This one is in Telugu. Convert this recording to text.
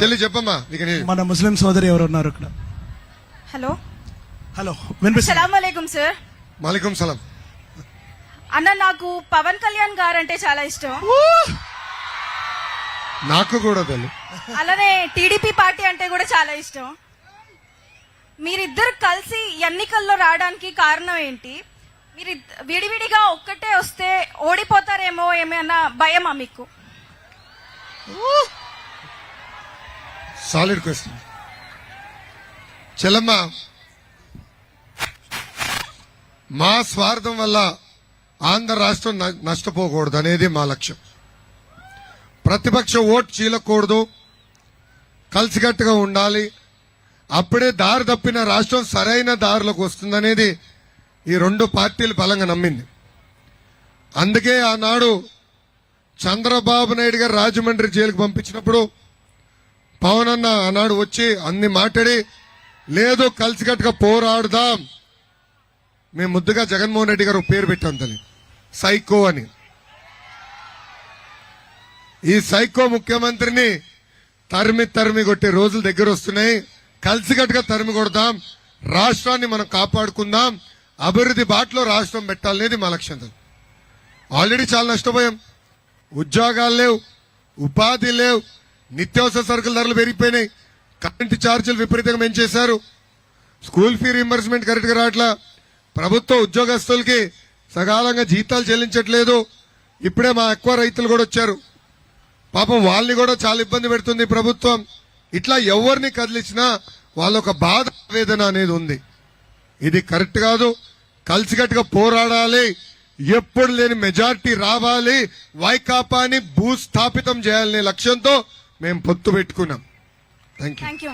చెల్లి చెప్పమ్మా. మన ముస్లిం సోదరి ఎవరు ఉన్నారు ఇక్కడ? హలో హలో, అస్సలాము అలైకుం సార్. వాలేకుం సలాం. అన్న, నాకు పవన్ కళ్యాణ్ గారు అంటే చాలా ఇష్టం. నాకు కూడా తల్లి. అలానే టీడీపీ పార్టీ అంటే కూడా చాలా ఇష్టం. మీరిద్దరు కలిసి ఎన్నికల్లో రావడానికి కారణం ఏంటి? మీరు విడివిడిగా ఒక్కటే వస్తే ఓడిపోతారేమో ఏమైనా భయమా మీకు? సాలిడ్ క్వశ్చన్ చెల్లమ్మ. మా స్వార్థం వల్ల ఆంధ్ర రాష్ట్రం నష్టపోకూడదు అనేది మా లక్ష్యం. ప్రతిపక్ష ఓటు చీలకూడదు, కలిసికట్టుగా ఉండాలి. అప్పుడే దారి తప్పిన రాష్ట్రం సరైన దారిలోకి వస్తుందనేది ఈ రెండు పార్టీలు బలంగా నమ్మింది. అందుకే ఆనాడు చంద్రబాబు నాయుడు గారు రాజమండ్రి జైలుకు పంపించినప్పుడు పవన్ అన్న ఆనాడు వచ్చి అన్ని మాట్లాడి, లేదు కలిసికట్టుగా పోరాడుదాం. మేము ముద్దుగా జగన్మోహన్ రెడ్డి గారు పేరు పెట్టాం తల్లి, సైకో అని. ఈ సైకో ముఖ్యమంత్రిని తరిమి కొట్టే రోజులు దగ్గర వస్తున్నాయి. కలిసికట్టుగా తరిమి కొడదాం, రాష్ట్రాన్ని మనం కాపాడుకుందాం, అభివృద్ధి బాటలో రాష్ట్రం పెట్టాలనేది మా లక్ష్యం. ఆల్రెడీ చాలా నష్టపోయాం. ఉద్యోగాలు లేవు, ఉపాధి లేవు, నిత్యావసర సరుకుల ధరలు పెరిగిపోయినాయి, కరెంటు ఛార్జీలు విపరీతంగా పెంచేశారు, స్కూల్ ఫీ రీంబర్స్మెంట్ కరెక్ట్ గా రావట్లా, ప్రభుత్వ ఉద్యోగస్తులకి సకాలంగా జీతాలు చెల్లించట్లేదు. ఇప్పుడే మా ఎక్కువ రైతులు కూడా వచ్చారు, పాపం వాళ్ళని కూడా చాలా ఇబ్బంది పెడుతుంది ప్రభుత్వం. ఇట్లా ఎవరిని కదిలించినా వాళ్ళొక బాధ వేదన అనేది ఉంది. ఇది కరెక్ట్ కాదు. కలిసికట్టుగా పోరాడాలి, ఎప్పుడు లేని మెజార్టీ రావాలి, వైకాపాని భూస్థాపితం చేయాలనే లక్ష్యంతో మేము పొత్తు పెట్టుకున్నాం. Thank you.